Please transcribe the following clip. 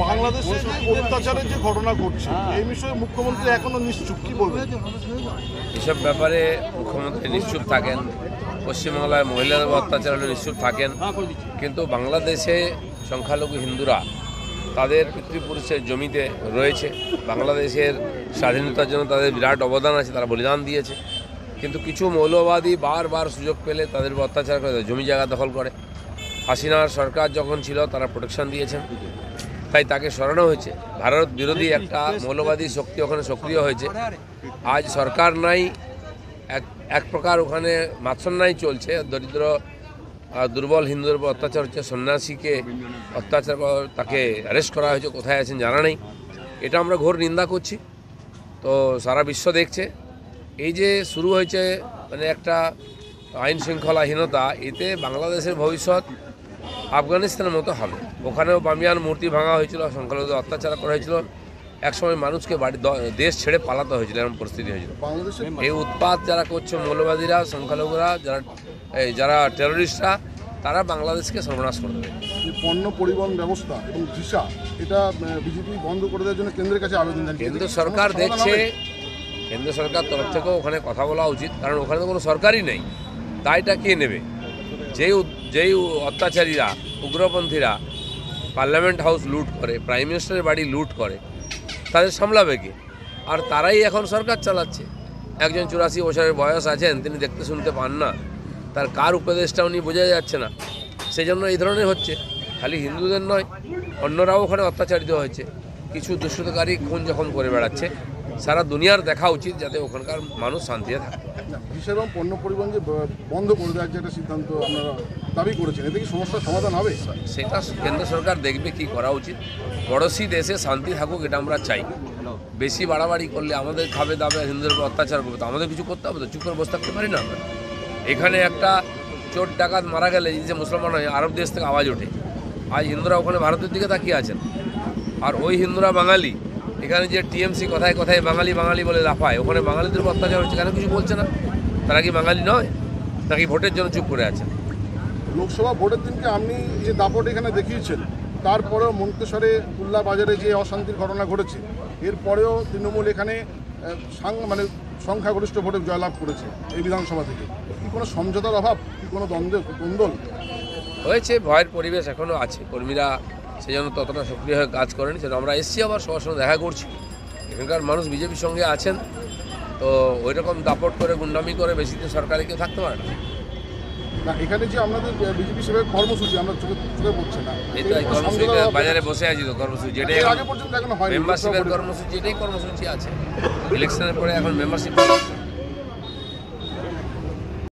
বাংলাদেশে অত্যাচারের যে ঘটনা ঘটছে এই বিষয়ে মুখ্যমন্ত্রী এখনো নিশ্চুপ, কি বলবেন? এসব ব্যাপারে মুখ্যমন্ত্রী নিশ্চুপ থাকেন, পশ্চিমবাংলায় মহিলাদের অত্যাচার হলে নিশ্চুপ থাকেন, কিন্তু বাংলাদেশে সংখ্যালঘু হিন্দুরা তাদের পিতৃপুরুষের জমিতে রয়েছে। বাংলাদেশের স্বাধীনতার জন্য তাদের বিরাট অবদান আছে, তারা বলিদান দিয়েছে। কিন্তু কিছু মৌলবাদী বারবার সুযোগ পেলে তাদের অত্যাচার করে, জমি জায়গা দখল করে। হাসিনার সরকার যখন ছিল তারা প্রোটেকশন দিয়েছেন, তাই তাকে সরানো হয়েছে। ভারত বিরোধী একটা মৌলবাদী শক্তি ওখানে সক্রিয় হয়েছে। আজ সরকার নাই, এক প্রকার ওখানে মাৎসন্যায় চলছে। দরিদ্র দুর্বল হিন্দুদের উপর অত্যাচার হচ্ছে, সন্ন্যাসীকে অত্যাচার তাকে অ্যারেস্ট করা হয়েছে, কোথায় আছেন জানা নেই। এটা আমরা ঘোর নিন্দা করছি। তো সারা বিশ্ব দেখছে এই যে শুরু হয়েছে মানে একটা আইন শৃঙ্খলাহীনতা, এতে বাংলাদেশের ভবিষ্যৎ আফগানিস্তানের মতো হবে। ওখানেও বামিয়ান মূর্তি ভাঙা হয়েছিল, সংখ্যালঘুদের অত্যাচার করা হয়েছিল, একসময় মানুষকে দেশ ছেড়ে পালাতে হয়েছিল, এরকম পরিস্থিতি হয়েছিল। এই উৎপাত যারা করছে মৌলবাদীরা, সংখ্যালঘুরা, যারা টেররিস্টরা, তারা বাংলাদেশকে সর্বনাশ করে দেবে। পণ্য পরিবহন ব্যবস্থা এবং ভিসা এটা বিজেপি বন্ধ করে দেওয়ার জন্য কেন্দ্রের কাছে আবেদন জানিয়েছে। কেন্দ্র সরকার দেখছে, কেন্দ্র সরকার তরফ থেকেও ওখানে কথা বলা উচিত, কারণ ওখানে তো কোনো সরকারই নেই। দায়টা কে নেবে? যেই অত্যাচারীরা, উগ্রপন্থীরা পার্লামেন্ট হাউস লুট করে, প্রাইম মিনিস্টারের বাড়ি লুট করে, তাদের সামলাবে কে? আর তারাই এখন সরকার চালাচ্ছে। একজন 84 বছরের বয়স আছেন, তিনি দেখতে শুনতে পান না, তার কার উপদেশটা উনি বোঝা যাচ্ছে না। সেই জন্য এই ধরনের হচ্ছে। খালি হিন্দুদের নয়, অন্যরাও ওখানে অত্যাচারিত হয়েছে। কিছু দুষ্কৃতকারী খুন যখন করে বেড়াচ্ছে, সারা দুনিয়ার দেখা উচিত যাতে ওখানকার মানুষ শান্তিতে থাকে। ভিসা এবং পণ্য পরিবহন যে বন্ধ করে দেওয়ার যে একটা সিদ্ধান্ত আপনারা দাবি করেছেন, এতে কি সমস্যার সমাধান হবে? সেটা কেন্দ্র সরকার দেখবে কি করা উচিত। পড়োশি দেশে শান্তি থাকুক, এটা আমরা চাই। বেশি বাড়াবাড়ি করলে আমাদের খাবে দাবে, হিন্দুদের উপর অত্যাচার করবে, তো আমাদের কিছু করতে হবে তো, চুপ করে বসে থাকতে পারি না আমরা। এখানে একটা চোর ডাকাত মারা গেলে যে মুসলমান হয়, আরব দেশ থেকে আওয়াজ ওঠে। আজ হিন্দুরা ওখানে ভারতের দিকে তাকিয়ে আছেন, আর ওই হিন্দুরা বাঙালি। এখানে যে টিএমসি কথায় কথায় বাঙালি বাঙালি বলে লাফায়, ওখানে বাঙালিদের উপর অত্যাচার হচ্ছে, কেন কিছু বলছে না? তারা কি বাঙালি নয়, নাকি ভোটের জন্য চুপ করে আছেন? লোকসভা ভোটের দিনকে আপনি যে দাপট এখানে দেখিয়েছেন, তারপরেও মন্তেশ্বরে কুল্লা বাজারে যে অশান্তির ঘটনা ঘটেছে, এরপরেও তৃণমূল এখানে মানে সংখ্যাগরিষ্ঠ ভোটে জয়লাভ করেছে এই বিধানসভা থেকে। কি কোনো সমঝোতার অভাব, কি কোনো দ্বন্দ্ব হয়েছে? ভয়ের পরিবেশ এখনও আছে, কর্মীরা সেই জন্য ততটা সক্রিয় হয়ে কাজ করেনি। সেটা আমরা এসছি, আবার সবার সঙ্গে দেখা করছি। এখানকার মানুষ বিজেপির সঙ্গে আছেন, তো ওই রকম দাপট করে গুন্ডামি করে বেশি দিন সরকারে কেউ থাকতে পারে না। এখানে যে আপনাদের বিজেপি সেবার কর্মসূচি আমরা চোখে পড়ছে না, এটাই কর্মসূচিতে বাজারে বসে আছি তো, কর্মসূচি এটাই আগে পর্যন্ত এখনো হয় মেম্বারশিপের কর্মসূচি, এটাই কর্মসূচি আছে। ইলেকশনের পরে এখন মেম্বারশিপ